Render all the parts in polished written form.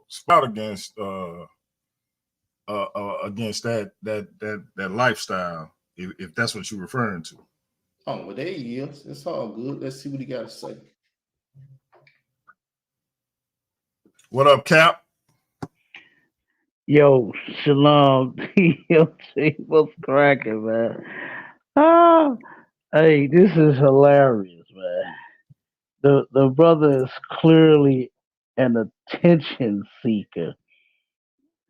spout against that lifestyle, if that's what you're referring to. Oh, well, there he is. It's all good. Let's see what he got to say. What up, Cap? Yo, Shalom. Yo, what's cracking, man? Ah, hey, this is hilarious, man. The brother is clearly an attention seeker.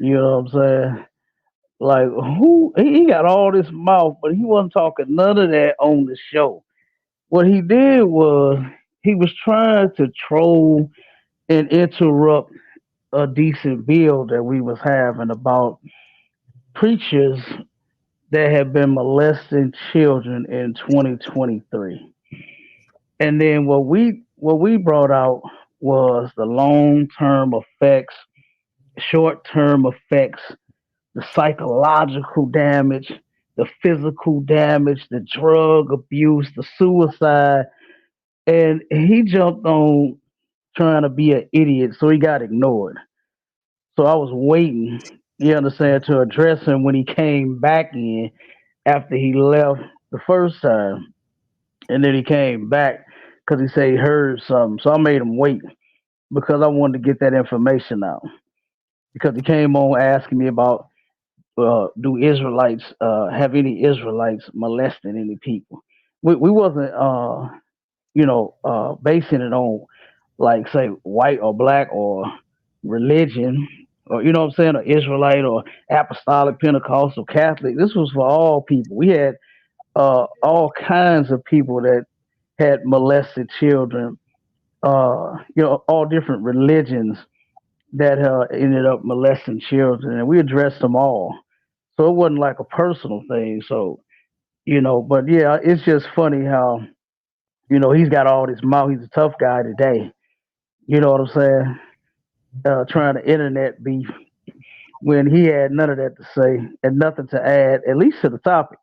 You know what I'm saying? Like, he got all this mouth, but he wasn't talking none of that on the show. What he did was he was trying to troll and interrupt a decent bill that we was having about preachers that have been molesting children in 2023. And then what we brought out was the long-term effects, short-term effects, the psychological damage, the physical damage, the drug abuse, the suicide. And he jumped on trying to be an idiot, so he got ignored. So I was waiting, you understand, to address him when he came back in after he left the first time. And then he came back because he said he heard something. So I made him wait because I wanted to get that information out. Because he came on asking me about do Israelites have any Israelites molesting any people? We wasn't basing it on like say white or black or religion or you know what I'm saying, or Israelite or apostolic Pentecostal Catholic. This was for all people. We had all kinds of people that had molested children, all different religions that ended up molesting children, and we addressed them all. So it wasn't like a personal thing. So, but yeah, it's just funny how, he's got all this mouth. He's a tough guy today. You know what I'm saying? Trying to internet beef when he had none of that to say and nothing to add, at least to the topic.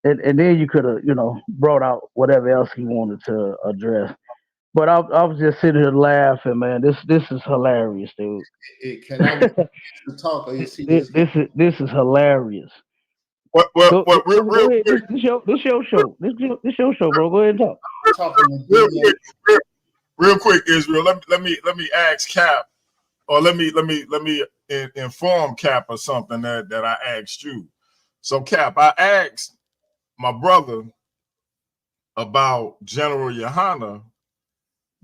And then you could have, brought out whatever else he wanted to address. But I was just sitting here laughing, man. This is hilarious, dude. Can I get to talk? Or you see this is hilarious. What? Go Real ahead. quick. This your show. This your show, bro. Go ahead and talk. Real quick, Israel. Let me ask Cap, or let me inform Cap of something that I asked you. So, Cap, I asked my brother about General Yohana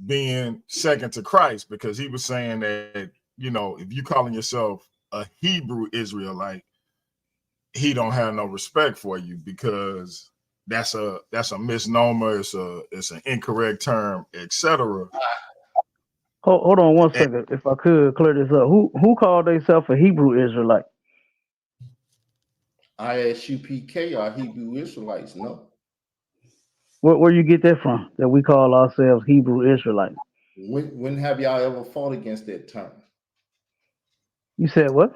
being second to Christ, because he was saying that, if you calling yourself a Hebrew Israelite, he don't have no respect for you because that's a misnomer, it's an incorrect term, etc. Hold on one second, if I could clear this up. Who called themselves a Hebrew Israelite? ISUPK are Hebrew Israelites, no? Where you get that from? That we call ourselves Hebrew Israelites? When have y'all ever fought against that term? You said what?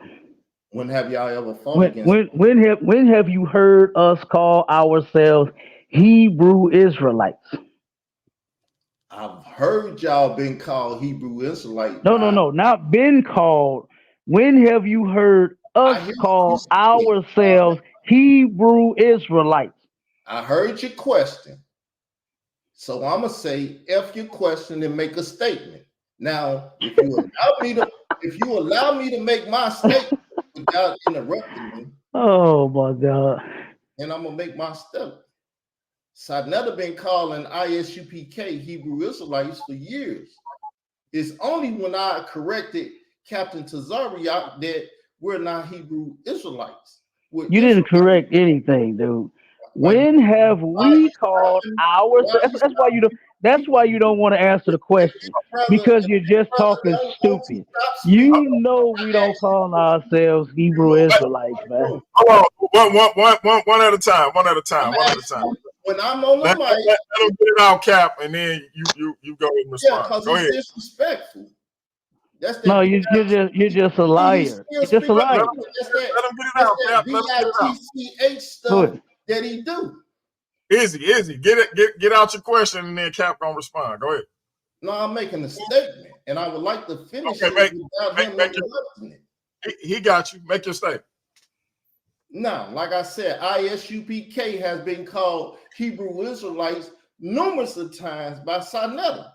When have y'all ever fought against? When have you heard us call ourselves Hebrew Israelites? I've heard y'all been called Hebrew Israelites. No, not been called. When have you heard us call ourselves Hebrew Israelites? I heard your question. So I'm gonna say F your question and make a statement. Now, if you allow me to make my statement without interrupting me. Oh my God. And I'm gonna make my statement. So I've never been calling ISUPK Hebrew Israelites for years. It's only when I corrected Captain Tazariak that we're not Hebrew Israelites. You didn't correct anything, dude. When have we called ourselves? That's why you don't want to answer the question, because you're just talking stupid. You know we don't call ourselves Hebrew Israelites, man. Hold on, one at a time. One at a time. When I'm on the mic, let him get it out, Cap, and then you go and respond. Yeah, because go it's ahead. Disrespectful. No, you're just a liar. You're just a liar. Let him get it out, Cap. Let him get it out. Stuff that he do. Easy. Get out your question, and then Cap gonna respond. Go ahead. No, I'm making a statement. and I would like to finish Okay, it without him make interrupting it. he got you. Make your statement. Now, like I said, ISUPK has been called Hebrew Israelites numerous of times by Sarnetta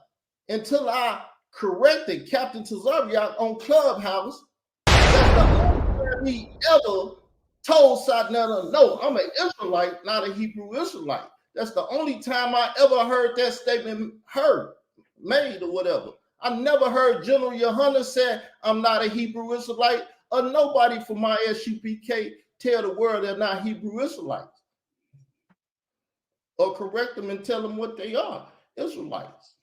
until I corrected Captain Tazariak on Clubhouse. That's the only time he ever told Sarnetta, no, I'm an Israelite, not a Hebrew Israelite. That's the only time I ever heard that statement made or whatever. I never heard General Yohanan say, I'm not a Hebrew Israelite, or nobody from my SUPK tell the world they're not Hebrew Israelites. Or correct them and tell them what they are, Israelites.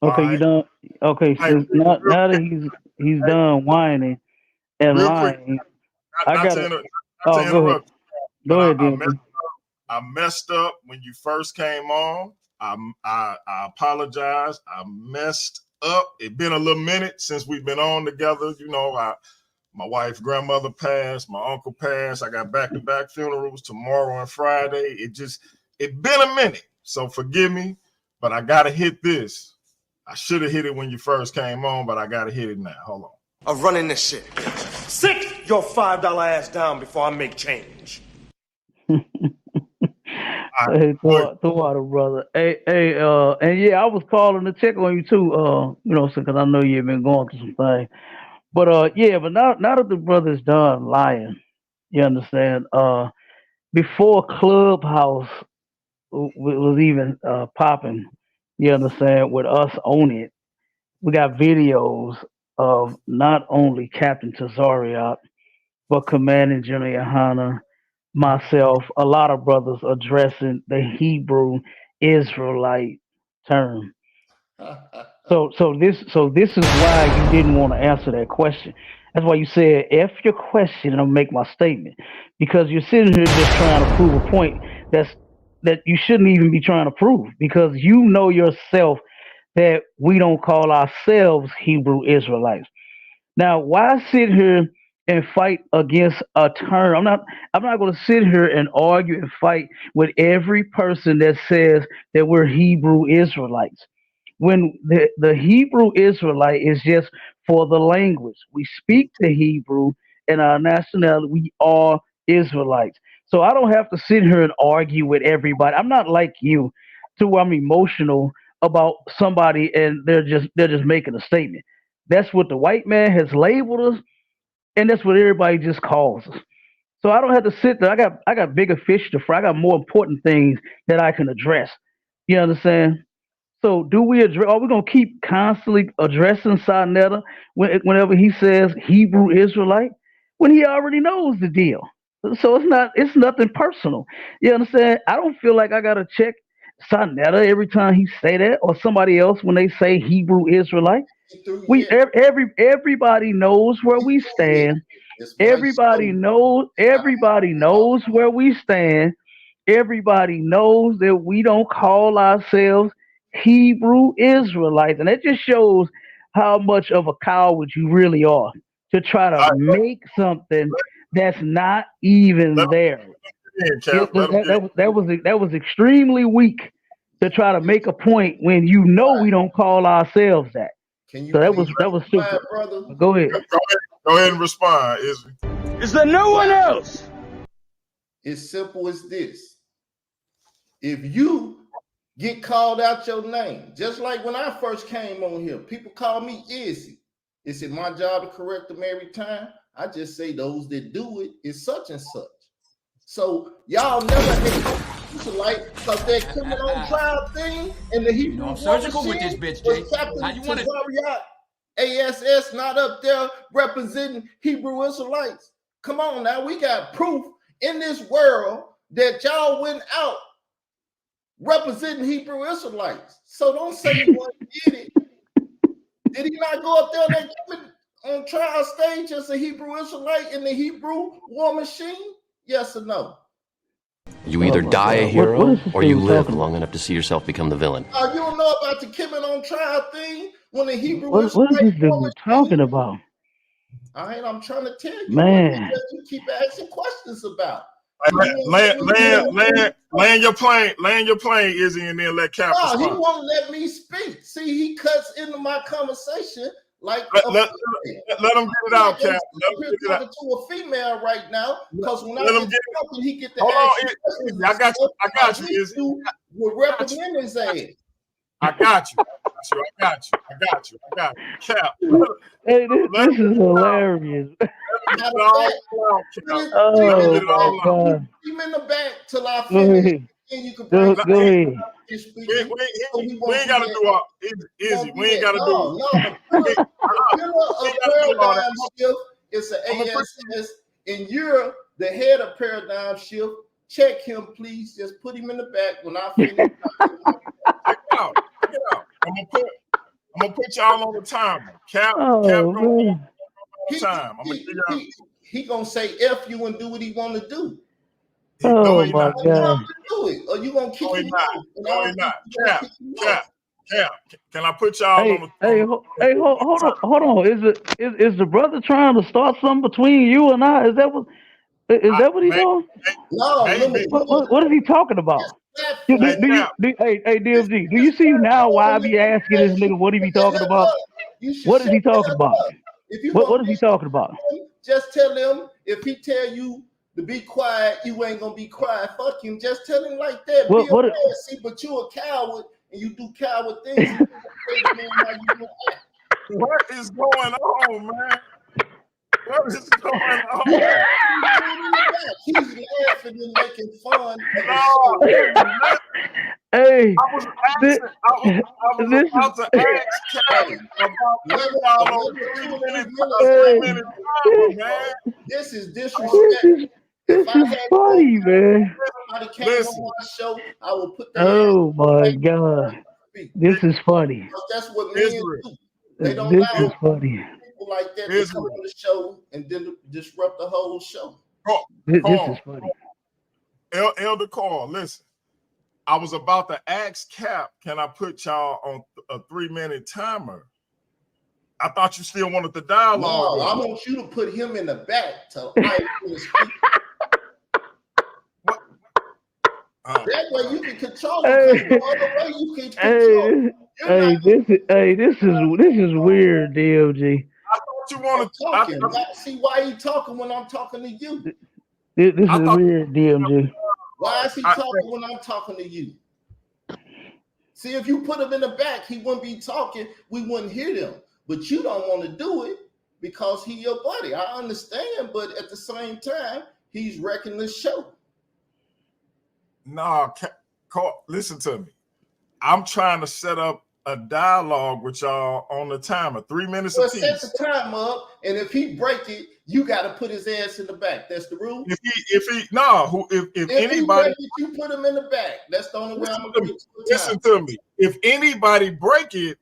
Okay, you done. Okay, since now that he's done whining and lying, I gotta. Oh, go ahead. Go ahead, then. I messed up when you first came on. I apologize. I messed up. It's been a little minute since we've been on together. You know, my wife's grandmother passed, my uncle passed. I got back-to-back funerals tomorrow and Friday. It's been a minute. So forgive me, but I gotta hit this. I should have hit it when you first came on, but I gotta hit it now. Hold on. I'm running this shit. Sit your $5 ass down before I make change. Hey, Thor, brother. Hey, and yeah, I was calling to check on you too. You know, because I know you've been going through some things. But yeah, but now that the brother's done lying, you understand? Before Clubhouse was even popping, you understand? With us on it, we got videos of not only Captain Tazariak, but Commanding General Yohana, myself, a lot of brothers addressing the Hebrew Israelite term. So this is why you didn't want to answer that question. That's why you said F your question and I'll make my statement. Because you're sitting here just trying to prove a point that you shouldn't even be trying to prove, because you know yourself that we don't call ourselves Hebrew Israelites. Now, why sit here and fight against a term? I'm not going to sit here and argue and fight with every person that says that we're Hebrew Israelites. When the Hebrew Israelite is just for the language. We speak the Hebrew, and our nationality, we are Israelites. So I don't have to sit here and argue with everybody. I'm not like you, to where I'm emotional about somebody and they're just making a statement. That's what the white man has labeled us, and that's what everybody just calls us. So I don't have to sit there. I got bigger fish to fry. I got more important things that I can address. You understand? So do we address? Are we gonna keep constantly addressing Sarnetta whenever he says Hebrew Israelite, when he already knows the deal? So it's nothing personal. You understand? I don't feel like I gotta check Sarnetta every time he say that, or somebody else when they say Hebrew Israelite. Everybody knows where we stand. Everybody knows where we stand. Everybody knows that we don't call ourselves Hebrew Israelites. And that just shows how much of a coward you really are, to try to make something that's not even there. That was extremely weak, to try to make a point when you know we don't call ourselves that. So that was stupid. Brother? Go ahead. Go ahead and respond, Izzy. Is there no one else? It's simple as this. If you get called out your name, just like when I first came on here, people call me Izzy. Is it my job to correct them every time? I just say those that do it is such and such. So y'all never hate Israelite because they're coming on trial thing, and the Hebrew I'm surgical with this bitch, Jay. Captain Tazariak, ASS not up there representing Hebrew Israelites. Come on now, we got proof in this world that y'all went out representing Hebrew Israelites. So don't say you did it. Did he not go up there on trial stage as a Hebrew Israelite in the Hebrew war machine? Yes or no? You either die a hero or you live long enough to see yourself become the villain. You don't know about the Kimmon on trial thing when the Hebrew What is this dude talking about? I'm trying to tell you. Man, what you keep asking questions about. Land your plane, Izzy, and then let Cap No, he respond. won't let me speak. See, he cuts into my conversation like let him get it out, Cap. Let him get it out. talking to a female right now, because when I Let him get talking, he get to Hold ask on, questions. Izzy, I got you, Izzy. We're reprimanding his ass. I got you. Cap. Hey, this is hilarious. Oh my God. Keep him in the back till I Go finish, ahead. and you can bring Go ahead. We ain't gotta do all Izzy. We ain't gotta do. The pillar of paradigm shift is an ASS, and you're the head of paradigm shift. Check him, please. Just put him in the back when I finish. Check it out. I'm gonna put y'all on the timer. Cap Man. time. He gonna say F you and do what he want to do. Oh my God. Do it, or you gonna kick him out. No, he not. Cap. Can I put y'all on the Hold on. Is the brother trying to start something between you and I? Is that what he's doing? No, what is he talking about? Hey, DMG, do you see now why I be asking this nigga what he be talking about? What is he talking about? What is he talking about? Just tell him, if he tell you to be quiet, you ain't gonna be quiet. Fuck him. Just tell him like that. See, but you a coward and you do coward things. What is going on, man? What is going on? He's laughing and making fun. Hey, I was about to ask Cap about 3 minutes, man. This is disrespect. This is funny, man. Came on my show, I will put that. Oh my God, this is funny. That's what men do. They don't this allow is funny. people like that to come on the show and then disrupt the whole show. This is funny. Elder Carl, listen. I was about to ask Cap, can I put y'all on a 3-minute timer? I thought you still wanted the dialogue. No, I want you to put him in the back till I speak. That way you can control him. The other way you can control. This is weird, DLG. I thought you wanted talking. See why he talking when I'm talking to you? This is weird, DMG. Why is he talking when I'm talking to you? See, if you put him in the back, he wouldn't be talking. We wouldn't hear them. But you don't want to do it because he your buddy. I understand, but at the same time, he's wrecking the show. Nah, Carl, listen to me. I'm trying to set up a dialogue with y'all on the timer. 3 minutes apiece. Set the time up, and if he break it, you got to put his ass in the back. That's the rule. If anybody, you put him in the back. That's the only way I'm gonna do it. Listen to me. If anybody break it,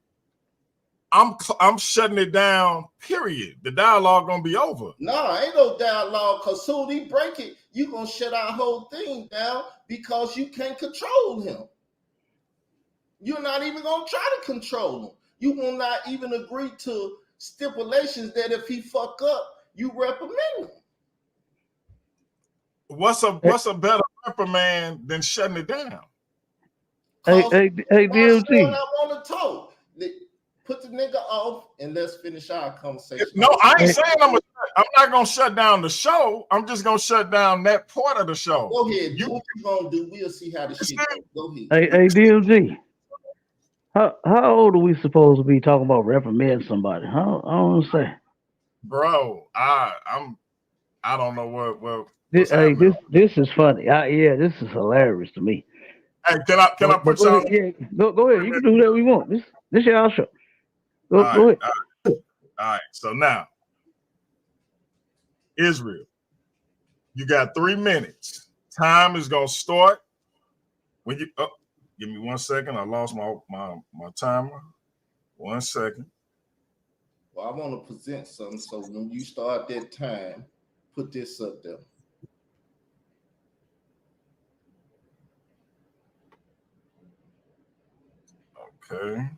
I'm shutting it down. Period. The dialogue gonna be over. No, ain't no dialogue. Cause soon he break it, you gonna shut our whole thing down because you can't control him. You're not even gonna try to control him. You will not even agree to stipulations that if he fuck up, you reprimand him. What's a better reprimand than shutting it down? Hey, DMG. I want to talk. Put the nigga off and let's finish our conversation. No, I ain't saying I'm not gonna shut down the show. I'm just gonna shut down that part of the show. Go ahead. Do what you gonna do. We'll see how the shit goes. Go ahead. Hey, DMG. How old are we supposed to be talking about reprimanding somebody? I don't understand. Bro, I don't know what this is funny. This is hilarious to me. Hey, can I put y'all? Yeah, go ahead. You can do whatever you want. This y'all show. Go ahead. All right. So now, Israel, you got 3 minutes. Time is gonna start when you. Give me 1 second. I lost my timer. 1 second. Well, I want to present something. So when you start that time, put this up there. Okay.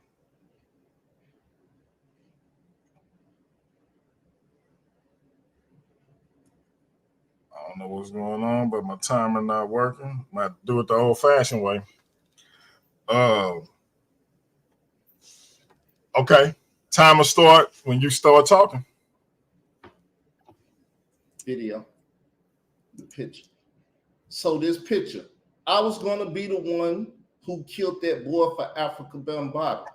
don't know what's going on, but my timer not working. Might do it the old-fashioned way. Okay. Timer start when you start talking. Video. The picture. So this picture, I was gonna be the one who killed that boy for Africa Bambaataa.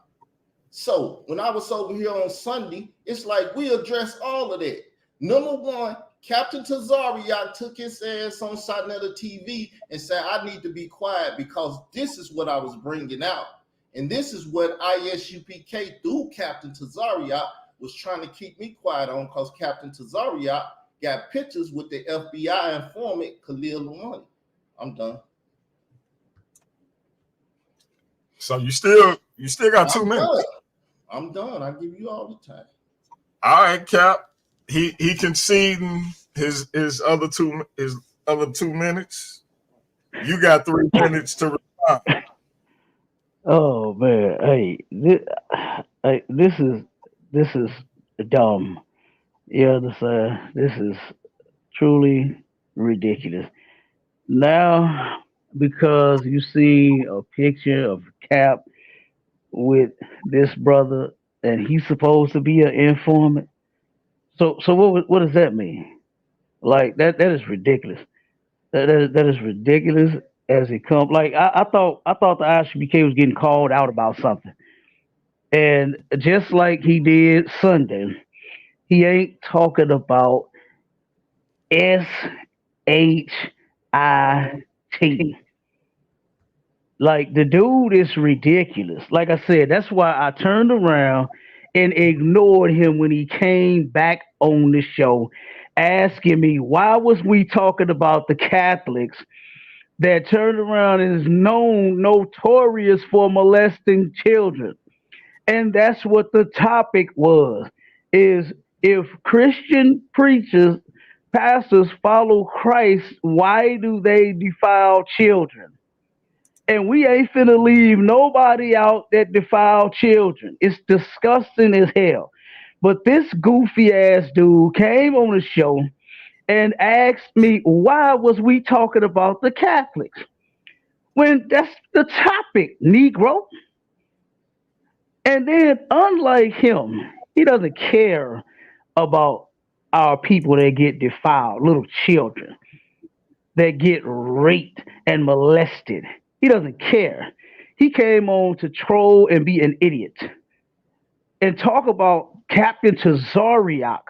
So when I was over here on Sunday, it's like we addressed all of that. Number one, Captain Tazariak took his ass on Satnetta TV and said, I need to be quiet because this is what I was bringing out. And this is what ISUPK through Captain Tazariak was trying to keep me quiet on, because Captain Tazariak got pictures with the FBI informant Khalil Lamani. I'm done. So you still got 2 minutes. Done. I'm done. I give you all the time. All right, Cap. He conceding his other 2 minutes. You got 3 minutes to respond. Oh man, hey, this is dumb. You understand? This is truly ridiculous. Now, because you see a picture of Cap with this brother, and he's supposed to be an informant. So what does that mean? Like that is ridiculous. That is ridiculous as it comes. Like I thought the ISUPK was getting called out about something, and just like he did Sunday, he ain't talking about SHIT. Like the dude is ridiculous. Like I said, that's why I turned around and ignored him when he came back on the show, asking me why was we talking about the Catholics that turned around and is notorious for molesting children. And that's what the topic was, is if Christian preachers, pastors follow Christ, why do they defile children? And we ain't finna leave nobody out that defile children. It's disgusting as hell. But this goofy ass dude came on the show and asked me why was we talking about the Catholics when that's the topic, Negro. And then, unlike him, he doesn't care about our people that get defiled, little children that get raped and molested. He doesn't care. He came on to troll and be an idiot and talk about Captain Tazariak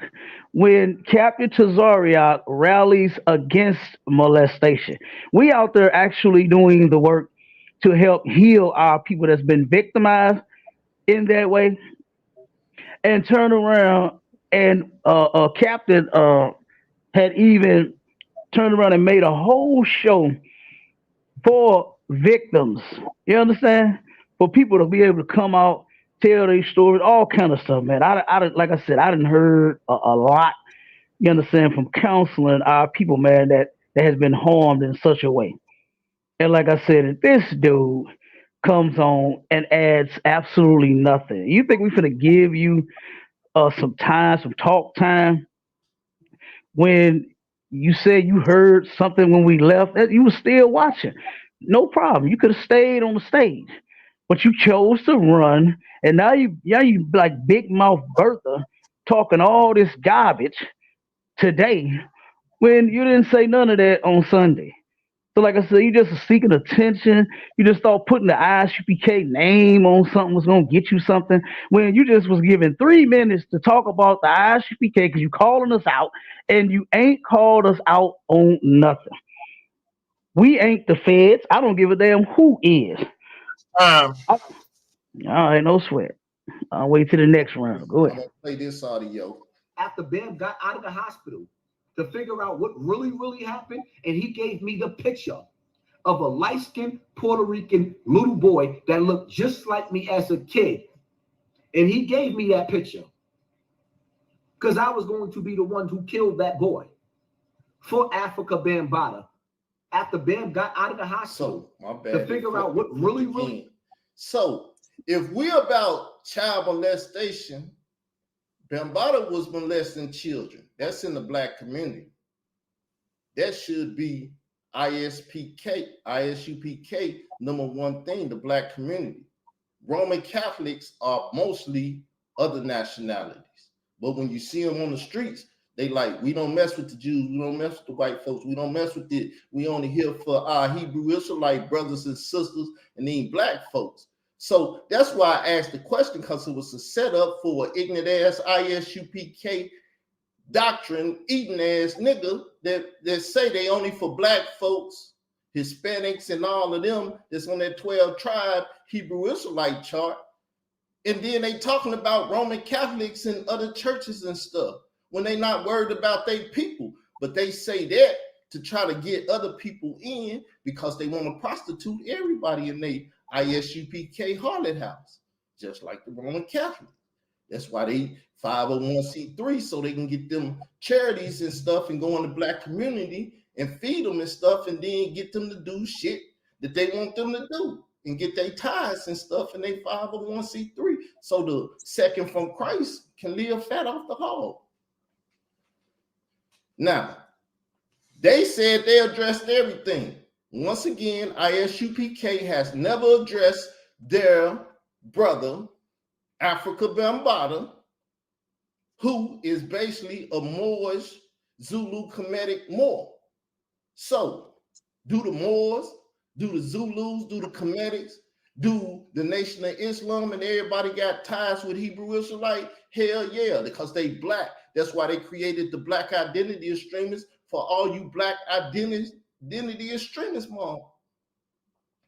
when Captain Tazariak rallies against molestation. We out there actually doing the work to help heal our people that's been victimized in that way, and turn around and Captain had even turned around and made a whole show for victims. You understand? For people to be able to come out, tell their stories, all kind of stuff, man. I like I said, I didn't heard a lot. You understand, from counseling our people, man, that has been harmed in such a way. And like I said, this dude comes on and adds absolutely nothing. You think we finna give you some time, some talk time, when you said you heard something when we left that you were still watching? No problem. You could have stayed on the stage, but you chose to run, and now you like big mouth Bertha talking all this garbage today when you didn't say none of that on Sunday. So like I said, you just seeking attention. You just thought putting the ISUPK name on something was gonna get you something, when you just was given 3 minutes to talk about the ISUPK because you calling us out, and you ain't called us out on nothing. We ain't the feds. I don't give a damn who is. All right, no sweat. I'll wait till the next round. Go ahead. I'm gonna play this audio. After Bam got out of the hospital to figure out what really happened, and he gave me the picture of a light-skinned Puerto Rican little boy that looked just like me as a kid. And he gave me that picture because I was going to be the one who killed that boy for Africa Bambaataa after Bam got out of the hospital. So, my bad, to figure out what really. So, if we're about child molestation, Bambaataa was molesting children. That's in the black community. that should be ISUPK number one thing, the black community. Roman Catholics are mostly other nationalities. But when you see them on the streets, they like, we don't mess with the Jews, we don't mess with the white folks, we don't mess with it. We only here for our Hebrew Israelite brothers and sisters and then black folks. So that's why I asked the question, because it was a setup for an ignorant ass ISUPK doctrine eating ass nigga that say they only for black folks, Hispanics, and all of them that's on that 12 tribe Hebrew Israelite chart. And then they talking about Roman Catholics and other churches and stuff when they not worried about their people. But they say that to try to get other people in because they want to prostitute everybody in their ISUPK harlot house, just like the Roman Catholic. That's why they 501c3, so they can get them charities and stuff and go in the black community and feed them and stuff, and then get them to do shit that they want them to do and get their tithes and stuff in their 501c3, so the second from Christ can live fat off the hog. Now, they said they addressed everything. Once again, ISUPK has never addressed their brother, Africa Bambaataa, who is basically a Moorish Zulu Kemetic Moor. So, do the Moors, do the Zulus, do the Kemetics, do the Nation of Islam, and everybody got ties with Hebrew Israelite? Hell yeah, because they black. That's why they created the Black Identity Extremists for all you black identity extremists, mom.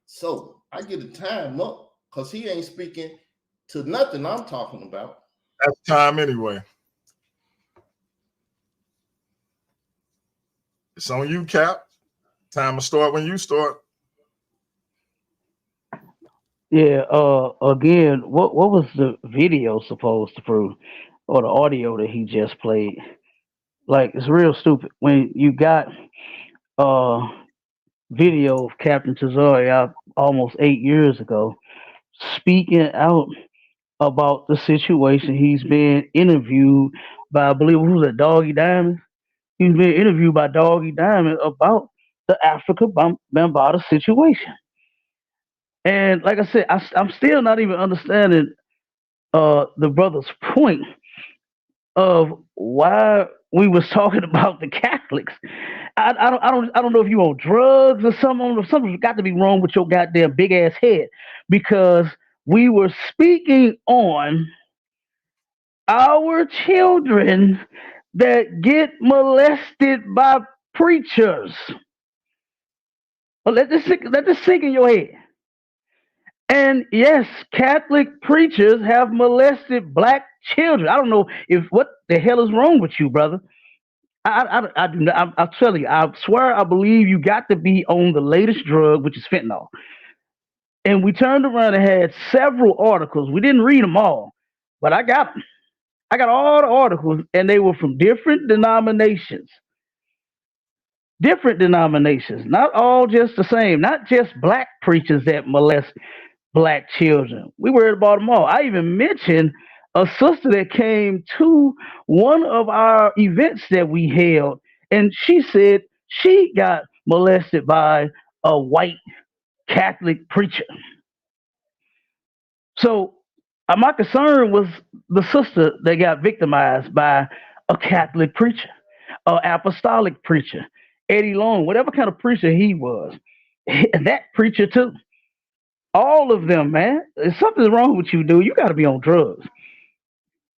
So I get a time up because he ain't speaking to nothing I'm talking about. That's time anyway. It's on you, Cap. Time to start when you start. Yeah. Again, what was the video supposed to prove, or the audio that he just played? Like, it's real stupid when you got video of Captain Tazari almost 8 years ago speaking out about the situation. He's been interviewed by, I believe, who's that, Doggy Diamond? He's been interviewed by Doggy Diamond about the Africa Bambaataa situation. And like I said, I'm still not even understanding the brother's point of why we was talking about the Catholics. I don't know if you on drugs or something. Something's got to be wrong with your goddamn big ass head, because we were speaking on our children that get molested by preachers. Well, let this sink in your head. And yes, Catholic preachers have molested black children. I don't know if what the hell is wrong with you, brother. I do not. I'll tell you. I swear, I believe you got to be on the latest drug, which is fentanyl. And we turned around and had several articles. We didn't read them all, but I got them. I got all the articles, and they were from different denominations. Different denominations, not all just the same. Not just black preachers that molest black children. We worried about them all. I even mentioned a sister that came to one of our events that we held, and she said she got molested by a white Catholic preacher. So my concern was the sister that got victimized by a Catholic preacher, an apostolic preacher, Eddie Long, whatever kind of preacher he was, that preacher too. All of them, man. If something's wrong with you, dude, you got to be on drugs.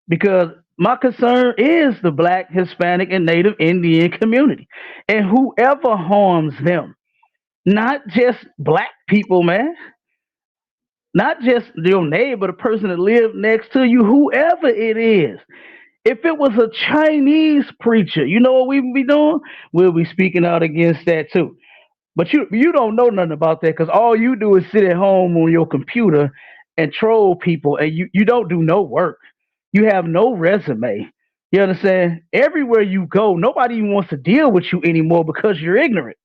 Because my concern is the Black, Hispanic, and Native Indian community, and whoever harms them. Not just black people, man. Not just your neighbor, the person that lives next to you, whoever it is. If it was a Chinese preacher, you know what we would be doing? We'll be speaking out against that too. But you don't know nothing about that, because all you do is sit at home on your computer and troll people, and you don't do no work. You have no resume. You understand? Everywhere you go, nobody even wants to deal with you anymore because you're ignorant.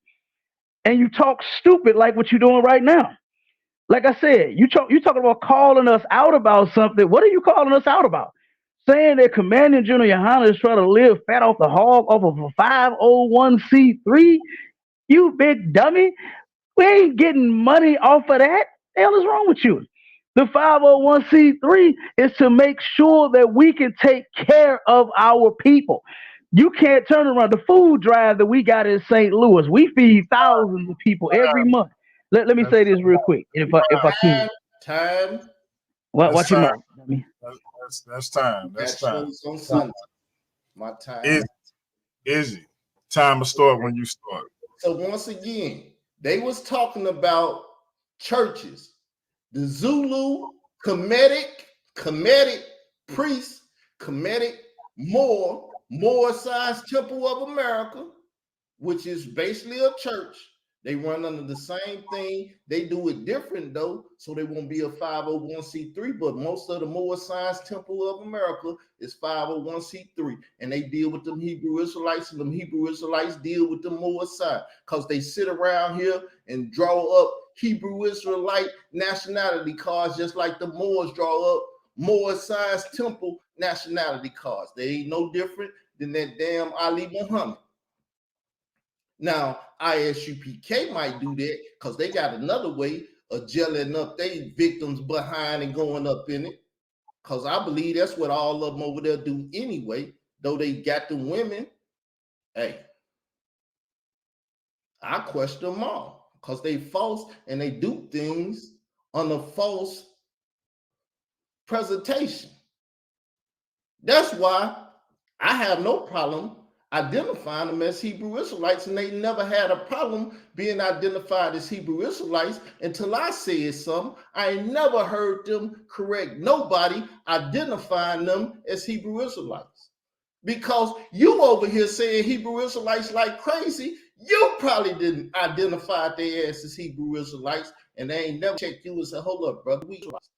And you talk stupid like what you're doing right now. Like I said, you talking about calling us out about something. What are you calling us out about? saying that Commanding General Yohana is trying to live fat off the hog off of a 501c3? You big dummy. We ain't getting money off of that. The hell is wrong with you? The 501c3 is to make sure that we can take care of our people. You can't turn around the food drive that we got in St. Louis. We feed thousands of people every month. Let me say this real quick, if I can. Time. Watch your mouth. That's time. That's time. Shows on Sunday. My time. Easy. Time to start when you start. So once again, they was talking about churches. The Zulu Kemetic priest, Kemetic Moor-sized Temple of America, which is basically a church. They run under the same thing. They do it different though, so they won't be a 501c3, but most of the Moor-sized Temple of America is 501c3, and they deal with them Hebrew Israelites, and them Hebrew Israelites deal with the Moor-side, because they sit around here and draw up Hebrew Israelite nationality cards, just like the Moors draw up Moor-sized temple nationality cards. They ain't no different than that damn Ali Muhammad. Now, ISUPK might do that because they got another way of gelling up their victims behind and going up in it. Because I believe that's what all of them over there do anyway, though they got the women. Hey, I question them all because they false and they do things on a false presentation. That's why I have no problem identifying them as Hebrew Israelites, and they never had a problem being identified as Hebrew Israelites until I said something. I ain't never heard them correct nobody identifying them as Hebrew Israelites. Because you over here saying Hebrew Israelites like crazy, you probably didn't identify their ass as Hebrew Israelites, and they ain't never checked you and said, hold up, brother, we Israelites.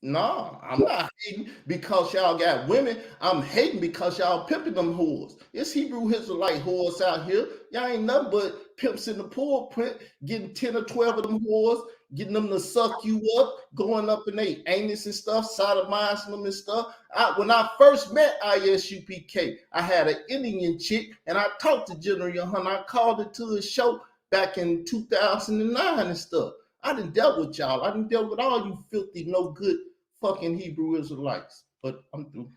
No, I'm not hating because y'all got women. I'm hating because y'all pimping them whores. It's Hebrew Israelite whores out here. Y'all ain't nothing but pimps in the pulpit, getting 10 or 12 of them whores, getting them to suck you up, going up in their anus and stuff, sodomizing them and stuff. When I first met ISUPK, I had an Indian chick, and I talked to General Yohana. I called it to his show back in 2009 and stuff. I done dealt with y'all. I done dealt with all you filthy, no good fucking Hebrew Israelites. But I'm through.